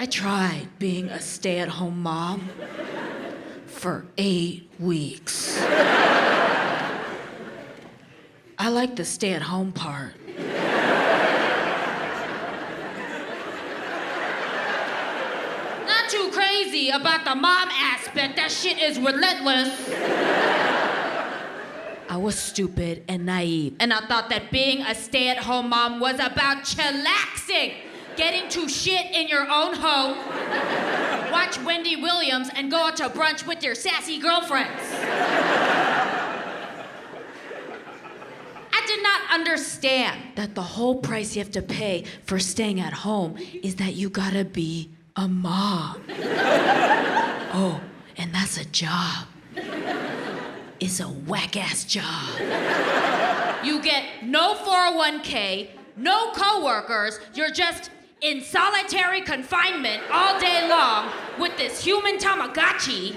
I tried being a stay-at-home mom for 8 weeks. I like the stay-at-home part. Not too crazy about the mom aspect. That shit is relentless. I was stupid and naive, and I thought that being a stay-at-home mom was about chillaxing, getting to shit in your own home, watch Wendy Williams, and go out to brunch with your sassy girlfriends. I did not understand that the whole price you have to pay for staying at home is that you gotta be a mom. Oh, and that's a job. It's a whack-ass job. You get no 401k, no coworkers, you're just in solitary confinement all day long with this human Tamagotchi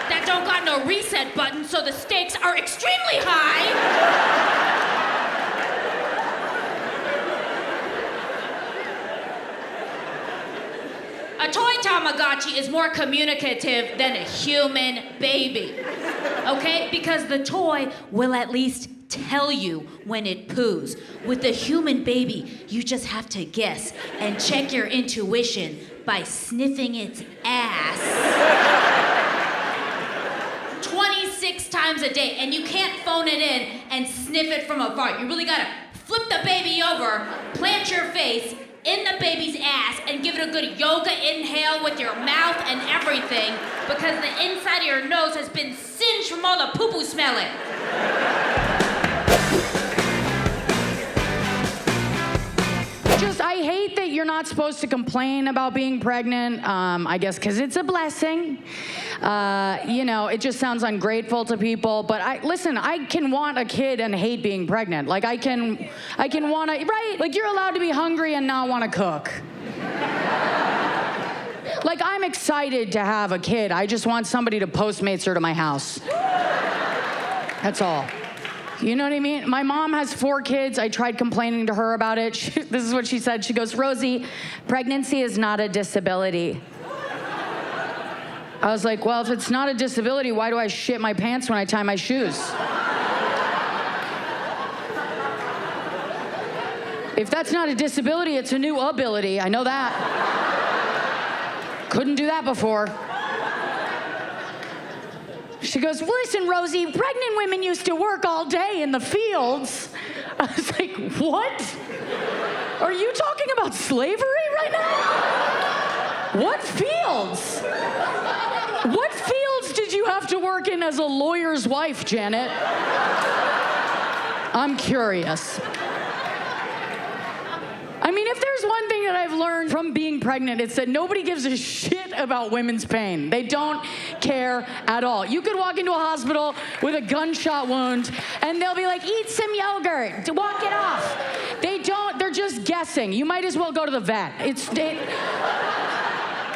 that don't got no reset button, so the stakes are extremely high. A toy Tamagotchi is more communicative than a human baby, okay? Because the toy will at least tell you when it poos. With the human baby, you just have to guess and check your intuition by sniffing its ass 26 times a day, and you can't phone it in and sniff it from afar. You really gotta flip the baby over, plant your face in the baby's ass, and give it a good yoga inhale with your mouth and everything, because the inside of your nose has been singed from all the poo-poo smelling. I hate that you're not supposed to complain about being pregnant, I guess because it's a blessing. It just sounds ungrateful to people, but listen, I can want a kid and hate being pregnant. Like I can want to, right? Like you're allowed to be hungry and not want to cook. Like I'm excited to have a kid. I just want somebody to Postmates her to my house. That's all. You know what I mean? My mom has 4 kids. I tried complaining to her about it. This is what she said. She goes, Rosie, pregnancy is not a disability. I was like, well, if it's not a disability, why do I shit my pants when I tie my shoes? If that's not a disability, it's a new ability. I know that. Couldn't do that before. She goes, well, listen, Rosie, pregnant women used to work all day in the fields. I was like, what? Are you talking about slavery right now? What fields? What fields did you have to work in as a lawyer's wife, Janet? I'm curious. I mean, if there's one thing that I've learned from being pregnant, it's that nobody gives a shit about women's pain. They don't care at all. You could walk into a hospital with a gunshot wound, and they'll be like, eat some yogurt to walk it off. They don't, they're just guessing. You might as well go to the vet.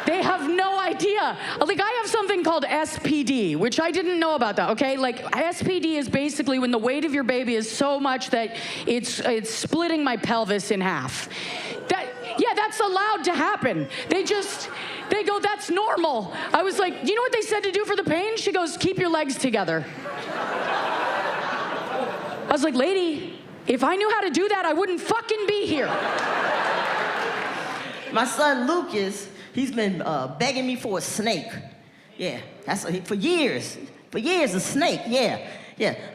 They have no idea. Like, I have something called SPD, which I didn't know about that, okay? Like, SPD is basically when the weight of your baby is so much that it's splitting my pelvis in half. That's allowed to happen. They go, that's normal. I was like, you know what they said to do for the pain? She goes, keep your legs together. I was like, lady, if I knew how to do that, I wouldn't fucking be here. My son Lucas, he's been begging me for a snake. Yeah, that's for years. For years, a snake, yeah.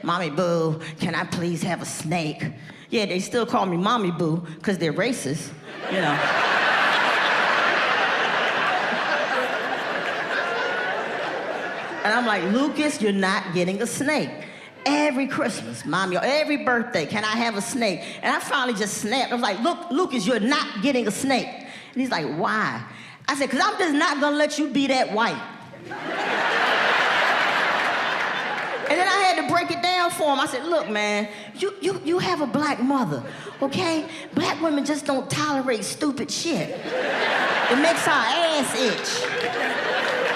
Mommy Boo, can I please have a snake? Yeah, they still call me Mommy Boo because they're racist, you know. And I'm like, Lucas, you're not getting a snake. Every Christmas, Mommy, every birthday, can I have a snake? And I finally just snapped. I was like, look, Lucas, you're not getting a snake. And he's like, why? I said, because I'm just not going to let you be that white. And then I had to break it down for him. I said, look, man, you have a black mother, okay? Black women just don't tolerate stupid shit. It makes our ass itch.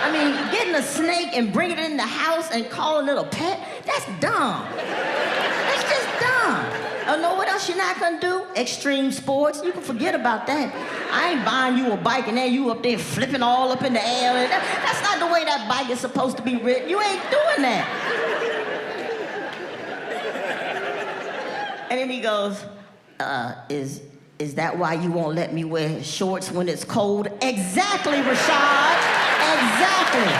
I mean, getting a snake and bringing it in the house and calling it a pet, that's dumb. That's just dumb. Oh, no, what else else you're not gonna do? Extreme sports. You can forget about that. I ain't buying you a bike and then you up there flipping all up in the air. That's not the way that bike is supposed to be ridden. You ain't doing that. And then he goes, is that why you won't let me wear shorts when it's cold? Exactly, Rashad. Exactly.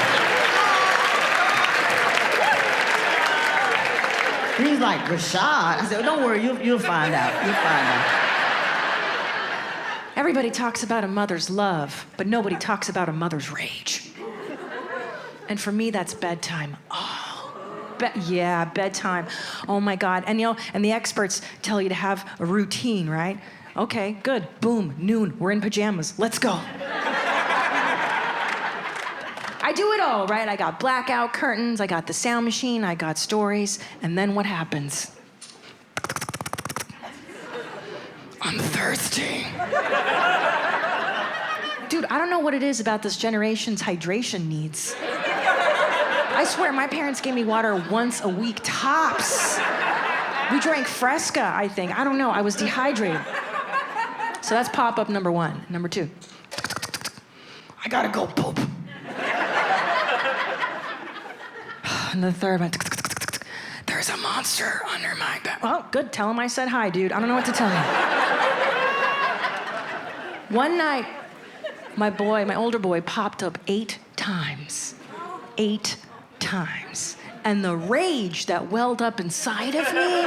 He's like, Rashad? I said, don't worry, you'll find out. You'll find out. Everybody talks about a mother's love, but nobody talks about a mother's rage. And for me, that's bedtime. Oh, bedtime. Oh my God. And and the experts tell you to have a routine, right? Okay, good. Boom, noon, we're in pajamas. Let's go. I do it all, right? I got blackout curtains, I got the sound machine, I got stories, and then what happens? I'm thirsty. Dude, I don't know what it is about this generation's hydration needs. I swear, my parents gave me water once a week, tops. We drank Fresca, I think. I don't know, I was dehydrated. So that's pop-up number one. Number two, I gotta go poop. And the third one, there's a monster under my bed. Well, good, tell him I said hi, dude. I don't know what to tell you. One night, my older boy, popped up 8 times. 8 times. And the rage that welled up inside of me,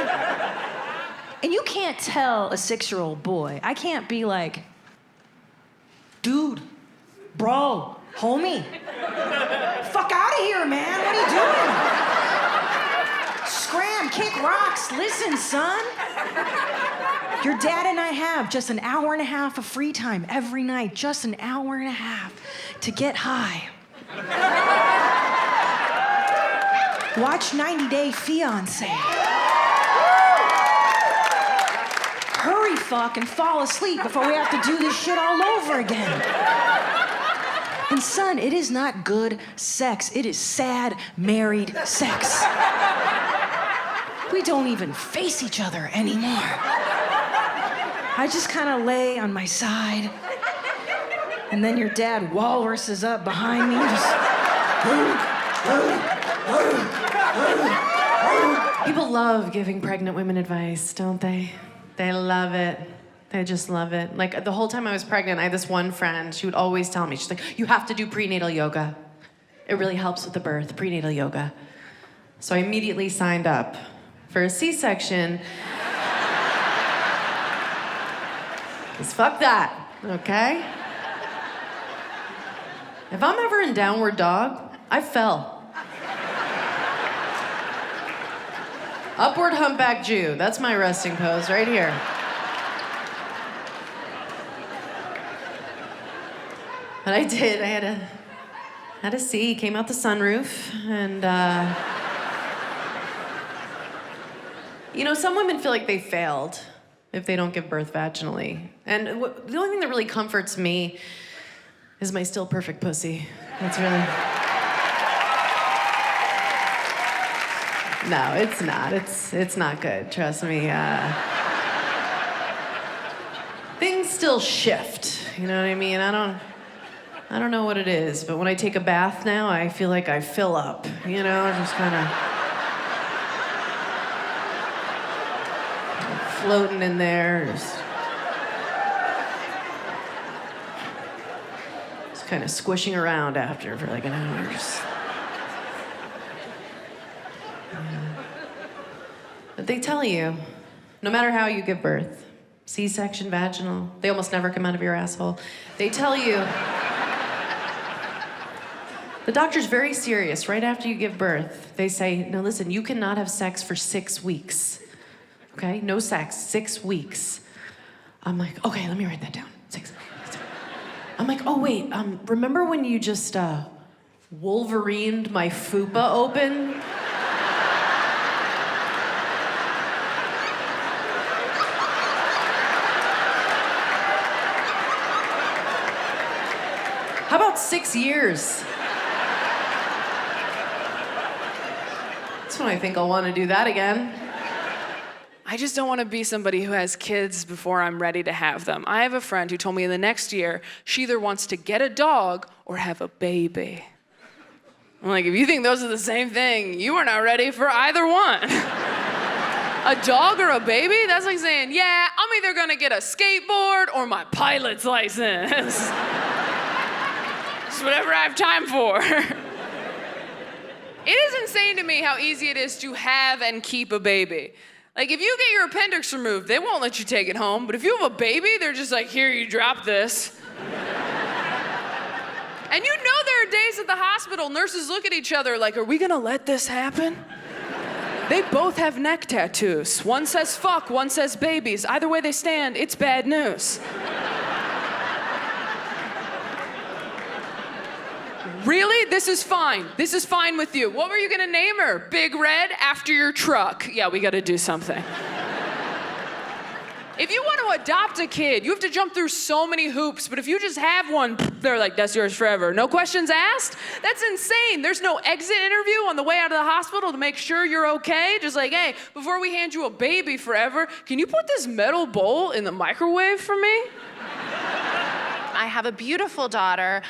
and you can't tell a 6-year-old boy. I can't be like, dude, bro, homie, fuck out of here, man. What are you doing? Scram, kick rocks. Listen, son. Your dad and I have just an hour and a half of free time every night, just an hour and a half to get high. Watch 90 Day Fiancé. Hurry, fuck, and fall asleep before we have to do this shit all over again. And son, it is not good sex. It is sad, married sex. We don't even face each other anymore. I just kind of lay on my side, and then your dad walruses up behind me, just... People love giving pregnant women advice, don't they? They love it. They just love it. Like, the whole time I was pregnant, I had this one friend, she would always tell me, she's like, you have to do prenatal yoga. It really helps with the birth, prenatal yoga. So I immediately signed up for a C-section. Because fuck that, okay? If I'm ever in downward dog, I fell. Upward humpback Jew, that's my resting pose right here. But I did. I had a C, came out the sunroof, and some women feel like they failed if they don't give birth vaginally. And the only thing that really comforts me is my still perfect pussy. That's really... No, it's not. It's not good, trust me. Things still shift, you know what I mean? I don't know what it is, but when I take a bath now, I feel like I fill up, just kind of floating in there, just kind of squishing around after for like an hour. But they tell you, no matter how you give birth, C-section, vaginal, they almost never come out of your asshole. They tell you, the doctor's very serious. Right after you give birth, they say, no, listen, you cannot have sex for 6 weeks. Okay? No sex, 6 weeks. I'm like, okay, let me write that down. 6. I'm like, oh, wait, remember when you just Wolverined my fupa open? How about 6 years? That's when I think I'll want to do that again. I just don't want to be somebody who has kids before I'm ready to have them. I have a friend who told me in the next year she either wants to get a dog or have a baby. I'm like, if you think those are the same thing, you are not ready for either one. A dog or a baby? That's like saying, yeah, I'm either gonna get a skateboard or my pilot's license. It's whatever I have time for. It is insane to me how easy it is to have and keep a baby. Like, if you get your appendix removed, they won't let you take it home. But if you have a baby, they're just like, here, you drop this. And you know there are days at the hospital, nurses look at each other like, are we gonna let this happen? They both have neck tattoos. One says fuck, one says babies. Either way they stand, it's bad news. Really? This is fine. This is fine with you. What were you gonna name her? Big Red after your truck. Yeah, we gotta do something. If you want to adopt a kid, you have to jump through so many hoops, but if you just have one, they're like, that's yours forever. No questions asked? That's insane. There's no exit interview on the way out of the hospital to make sure you're okay. Just like, hey, before we hand you a baby forever, can you put this metal bowl in the microwave for me? I have a beautiful daughter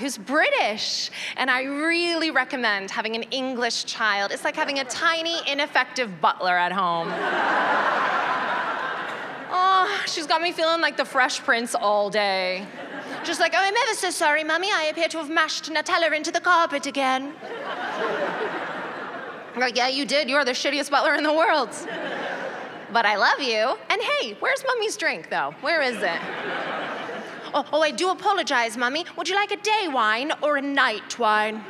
who's British, and I really recommend having an English child. It's like having a tiny, ineffective butler at home. Oh, she's got me feeling like the Fresh Prince all day. Just like, oh, I'm ever so sorry, Mummy. I appear to have mashed Nutella into the carpet again. I'm like, yeah, you did. You're the shittiest butler in the world. But I love you. And hey, where's Mummy's drink, though? Where is it? Oh, I do apologize, Mummy. Would you like a day wine or a night wine?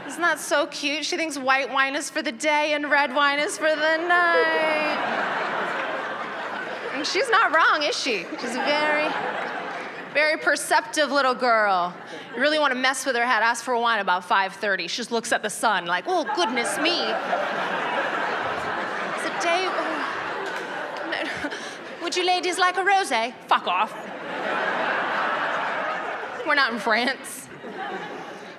Isn't that so cute? She thinks white wine is for the day and red wine is for the night. And she's not wrong, is she? She's a very, very perceptive little girl. You really want to mess with her head, ask for a wine about 5:30. She just looks at the sun like, oh, goodness me. It's a day... Would you ladies like a rosé? Fuck off. We're not in France.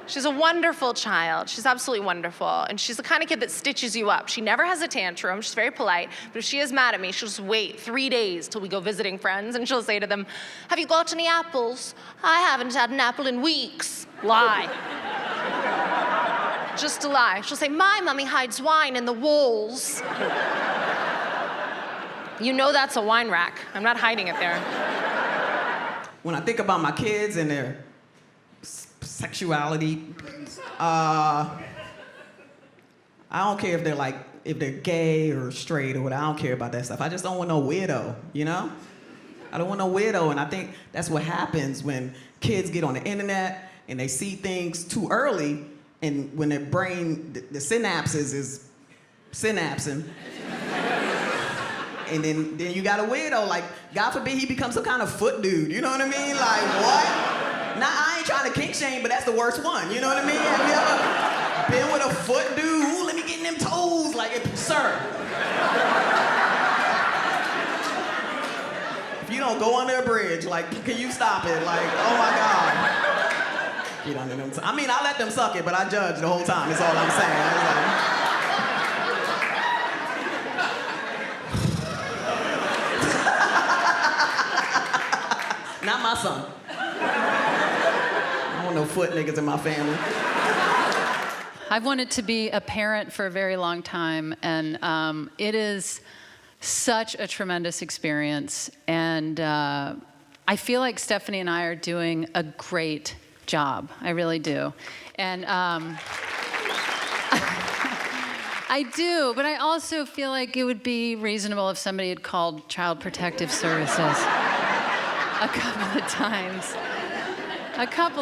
She's a wonderful child. She's absolutely wonderful. And she's the kind of kid that stitches you up. She never has a tantrum. She's very polite. But if she is mad at me, she'll just wait 3 days till we go visiting friends. And she'll say to them, have you got any apples? I haven't had an apple in weeks. Lie. Just a lie. She'll say, my mummy hides wine in the walls. You know that's a wine rack. I'm not hiding it there. When I think about my kids and their sexuality, I don't care if they're gay or straight or what. I don't care about that stuff. I just don't want no weirdo, you know? I don't want no weirdo, and I think that's what happens when kids get on the internet and they see things too early, and when their brain, the synapses is synapsing. And then you got a weirdo, like, God forbid he becomes some kind of foot dude, you know what I mean? Like, what? Now, I ain't trying to kink shame, but that's the worst one, you know what I mean? Have you ever been with a foot dude? Ooh, let me get in them toes. Like, sir. If you don't go under a bridge, like, can you stop it? Like, oh my God. Get under them I mean, I let them suck it, but I judge the whole time, is all I'm saying. Not my son. I don't want no foot niggas in my family. I've wanted to be a parent for a very long time, and it is such a tremendous experience. And I feel like Stephanie and I are doing a great job. I really do. And I do, but I also feel like it would be reasonable if somebody had called Child Protective Services. A couple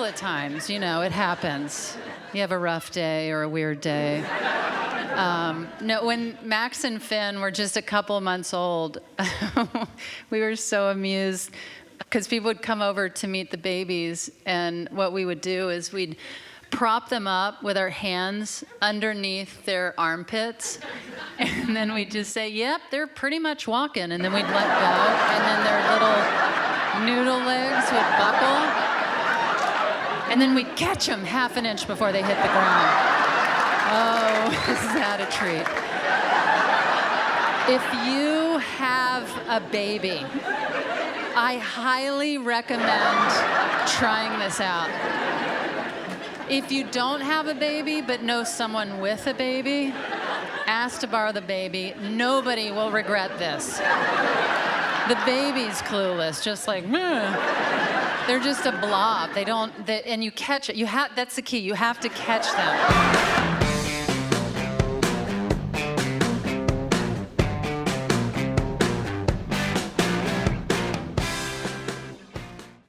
of times, you know, it happens. You have a rough day or a weird day. No, when Max and Finn were just a couple months old, we were so amused because people would come over to meet the babies, and what we would do is we'd prop them up with our hands underneath their armpits, and then we'd just say, yep, they're pretty much walking, and then we'd let go, and then their little noodle legs would buckle, and then we'd catch them half an inch before they hit the ground. Oh, is that a treat. If you have a baby, I highly recommend trying this out. If you don't have a baby but know someone with a baby, ask to borrow the baby. Nobody will regret this. The baby's clueless, just like, meh. They're just a blob. And you catch it. That's the key. You have to catch them.